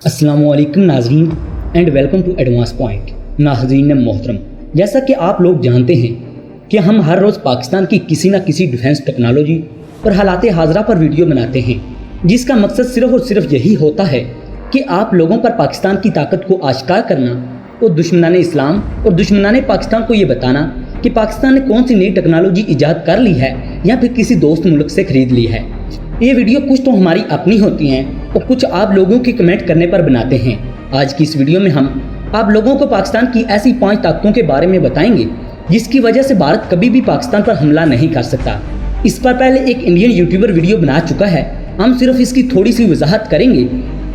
अस्सलाम वालेकुम नाज़रीन and welcome to advance point. नाज़रीन मोहतरम, जैसा कि आप लोग जानते हैं कि हम हर रोज़ पाकिस्तान की किसी न किसी डिफेंस टेक्नोलॉजी और हालात हाज़रा पर वीडियो बनाते हैं, जिसका मकसद सिर्फ़ और सिर्फ यही होता है कि आप लोगों पर पाकिस्तान की ताकत को आश्कार करना और दुश्मनान इस्लाम और दुश्मनान पाकिस्तान को ये बताना कि पाकिस्तान ने कौन सी नई टेक्नोलॉजी ईजाद कर ली है या फिर किसी दोस्त मुल्क से ख़रीद ली है। ये वीडियो कुछ तो हमारी अपनी होती हैं और कुछ आप लोगों के कमेंट करने पर बनाते हैं। आज की इस वीडियो में हम आप लोगों को पाकिस्तान की ऐसी 5 ताकतों के बारे में बताएंगे जिसकी वजह से भारत कभी भी पाकिस्तान पर हमला नहीं कर सकता। इस पर पहले एक इंडियन यूट्यूबर वीडियो बना चुका है, हम सिर्फ इसकी थोड़ी सी वजाहत करेंगे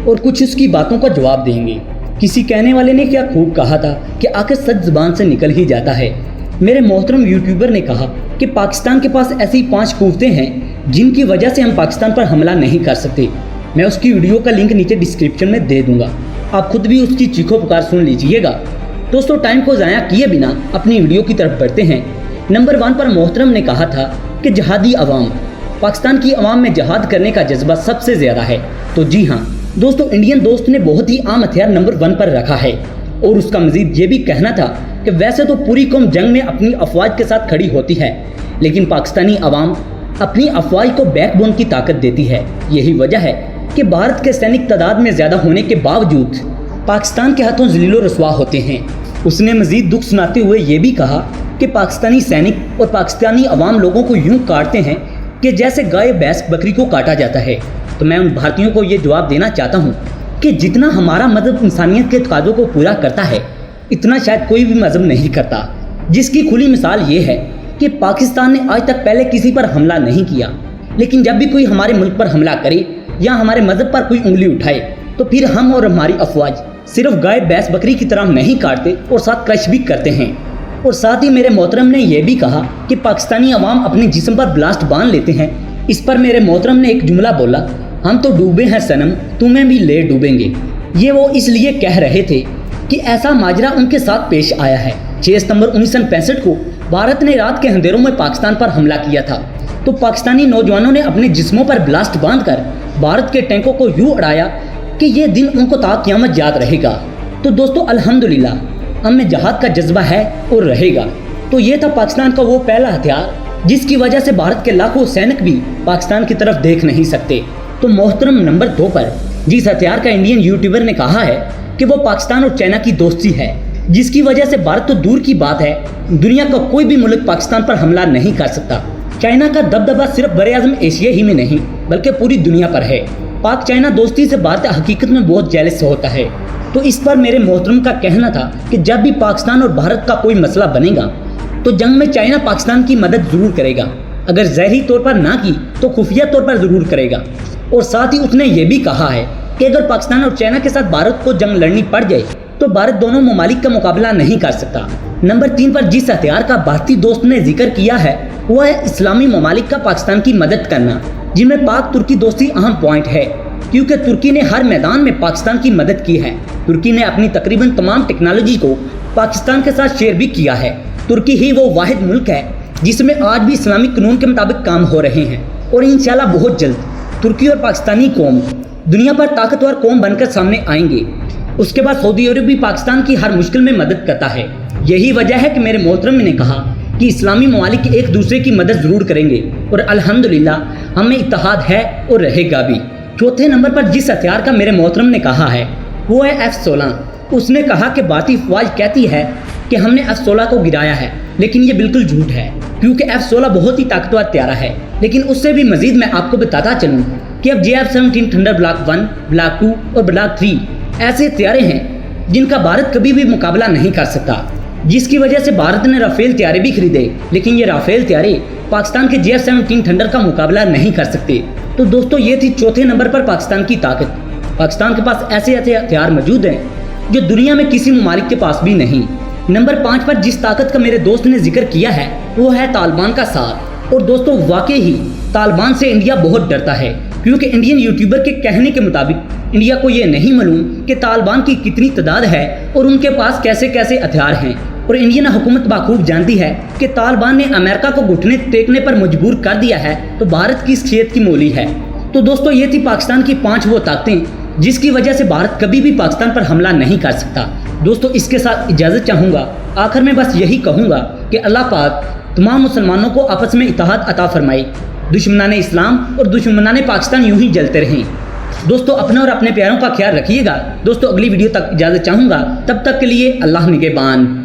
और कुछ उसकी बातों का जवाब देंगे। किसी कहने वाले ने क्या खूब कहा था कि आखिर सच ज़बान से निकल ही जाता है। मेरे मोहतरम यूट्यूबर ने कहा कि पाकिस्तान के पास ऐसी 5 कुव्वतें हैं जिनकी वजह से हम पाकिस्तान पर हमला नहीं कर सकते। मैं उसकी वीडियो का लिंक नीचे डिस्क्रिप्शन में दे दूंगा, आप खुद भी उसकी चीखो पुकार सुन लीजिएगा। दोस्तों, टाइम को ज़ाया किए बिना अपनी वीडियो की तरफ बढ़ते हैं। नंबर 1 पर मोहतरम ने कहा था कि जहादी अवाम, पाकिस्तान की अवाम में जहाद करने का जज्बा सबसे ज़्यादा है। तो जी हाँ दोस्तों, इंडियन दोस्त ने बहुत ही आम हथियार नंबर 1 पर रखा है और उसका मजीद ये भी कहना था कि वैसे तो पूरी कौम जंग में अपनी अफवाज के साथ खड़ी होती है, लेकिन पाकिस्तानी अवाम अपनी अफवाज को बैकबोन की ताकत देती है। यही वजह है कि भारत के सैनिक तादाद में ज़्यादा होने के बावजूद पाकिस्तान के हाथों ज़लीलो रसवा होते हैं। उसने मजीद दुख सुनाते हुए ये भी कहा कि पाकिस्तानी सैनिक और पाकिस्तानी अवाम लोगों को यूँ काटते हैं कि जैसे गाय भैंस बकरी को काटा जाता है। तो मैं उन भारतीयों को ये जवाब देना चाहता हूँ कि जितना हमारा मज़हब इंसानियत के तकाज़ों को पूरा करता है, इतना शायद कोई भी मज़हब नहीं करता। जिसकी खुली मिसाल ये है कि पाकिस्तान ने आज तक पहले किसी पर हमला नहीं किया, लेकिन जब भी कोई हमारे मुल्क पर हमला करे या हमारे मज़हब पर कोई उंगली उठाए तो फिर हम और हमारी अफवाज सिर्फ गाय भैंस बकरी की तरह नहीं काटते और साथ क्रश भी करते हैं। और साथ ही मेरे मोहतरम ने यह भी कहा कि पाकिस्तानी अवाम अपने जिस्म पर ब्लास्ट बांध लेते हैं। इस पर मेरे मोहतरम ने एक जुमला बोला, हम तो डूबे हैं सनम, तुम्हें भी ले डूबेंगे। ये वो इसलिए कह रहे थे कि ऐसा माजरा उनके साथ पेश आया है। 6 सितंबर 1965 को भारत ने रात के अंधेरों में पाकिस्तान पर हमला किया था, तो पाकिस्तानी नौजवानों ने अपने जिस्मों पर ब्लास्ट बांधकर भारत के टैंकों को यूं उड़ाया कि ये दिन उनको ता क़यामत याद रहेगा। तो दोस्तों अल्हम्दुलिल्लाह, हमें जहाद का जज्बा है और रहेगा। तो ये था पाकिस्तान का वो पहला हथियार जिसकी वजह से भारत के लाखों सैनिक भी पाकिस्तान की तरफ देख नहीं सकते। तो मोहतरम नंबर 2 पर जिस हथियार का इंडियन यूट्यूबर ने कहा है कि वो पाकिस्तान और चाइना की दोस्ती है, जिसकी वजह से भारत तो दूर की बात है, दुनिया का कोई भी मुल्क पाकिस्तान पर हमला नहीं कर सकता। चाइना का दबदबा सिर्फ बरे-आज़म एशिया ही में नहीं बल्कि पूरी दुनिया पर है। पाक चाइना दोस्ती से भारत हकीकत में बहुत जेलस होता है। तो इस पर मेरे मोहतरम का कहना था कि जब भी पाकिस्तान और भारत का कोई मसला बनेगा तो जंग में चाइना पाकिस्तान की मदद ज़रूर करेगा, अगर ज़ाहिरी तौर पर ना की तो खुफिया तौर पर ज़रूर करेगा। और साथ ही उसने ये भी कहा है कि अगर पाकिस्तान और चाइना के साथ भारत को जंग लड़नी पड़ जाए तो भारत दोनों ममालिक का मुकाबला नहीं कर सकता। नंबर 3 पर जिस हथियार का भारतीय दोस्त ने जिक्र किया है वो है इस्लामी ममालिक का पाकिस्तान की मदद करना, जिनमें पाक तुर्की दोस्ती अहम पॉइंट है, क्योंकि तुर्की ने हर मैदान में पाकिस्तान की मदद की है। तुर्की ने अपनी तकरीबन तमाम टेक्नोलॉजी को पाकिस्तान के साथ शेयर भी किया है। तुर्की ही वो वाहिद मुल्क है जिसमें आज भी इस्लामिक कानून के मुताबिक काम हो रहे हैं और इंशाल्लाह बहुत जल्द तुर्की और पाकिस्तानी कौम दुनिया पर ताकतवर कौम बनकर सामने आएंगे। उसके बाद सऊदी अरब भी पाकिस्तान की हर मुश्किल में मदद करता है। यही वजह है कि मेरे मोहतरम ने कहा कि इस्लामी ममालिक एक दूसरे की मदद ज़रूर करेंगे और अल्हम्दुलिल्लाह हमें इत्तेहाद है और रहेगा भी। चौथे नंबर पर जिस हथियार का मेरे मोहतरम ने कहा है वो है F-16। उसने कहा कि भारतीय फौज कहती है कि हमने F-16 को गिराया है, लेकिन ये बिल्कुल झूठ है, क्योंकि F-16 बहुत ही ताकतवर हथियार है। लेकिन उससे भी मजीद मैं आपको बताता चलूँ कि अब JF-17 थंडर ब्लॉक 1, ब्लॉक 2 और ब्लॉक 3 ऐसे हथियारे हैं जिनका भारत कभी भी मुकाबला नहीं कर सकता, जिसकी वजह से भारत ने राफेल हथियारे भी खरीदे, लेकिन ये राफेल हथियारे पाकिस्तान के JF-17 थंडर का मुकाबला नहीं कर सकते। तो दोस्तों ये थी चौथे नंबर पर पाकिस्तान की ताकत। पाकिस्तान के पास ऐसे ऐसे हथियार मौजूद हैं जो दुनिया में किसी ममालिक के पास भी नहीं। नंबर 5 पर जिस ताकत का मेरे दोस्त ने जिक्र किया है वो है तालिबान का साथ। और दोस्तों वाकई ही तालिबान से इंडिया बहुत डरता है, क्योंकि इंडियन यूट्यूबर के कहने के मुताबिक इंडिया को ये नहीं मालूम कि तालिबान की कितनी तादाद है और उनके पास कैसे कैसे हथियार हैं। और इंडियन हुकूमत बाखूब जानती है कि तालिबान ने अमेरिका को घुटने टेकने पर मजबूर कर दिया है, तो भारत की इस खेत की मोली है। तो दोस्तों ये थी पाकिस्तान की 5 वो ताकतें جس کی وجہ سے بھارت کبھی بھی پاکستان پر حملہ نہیں کر سکتا۔ دوستو اس کے ساتھ اجازت چاہوں گا، آخر میں بس یہی کہوں گا کہ اللہ پاک تمام مسلمانوں کو آپس میں اتحاد عطا فرمائے، دشمنان اسلام اور دشمنان پاکستان یوں ہی جلتے رہیں۔ دوستو اپنے اور اپنے پیاروں کا خیال رکھیے گا۔ دوستو اگلی ویڈیو تک اجازت چاہوں گا، تب تک کے لیے اللہ نگہبان۔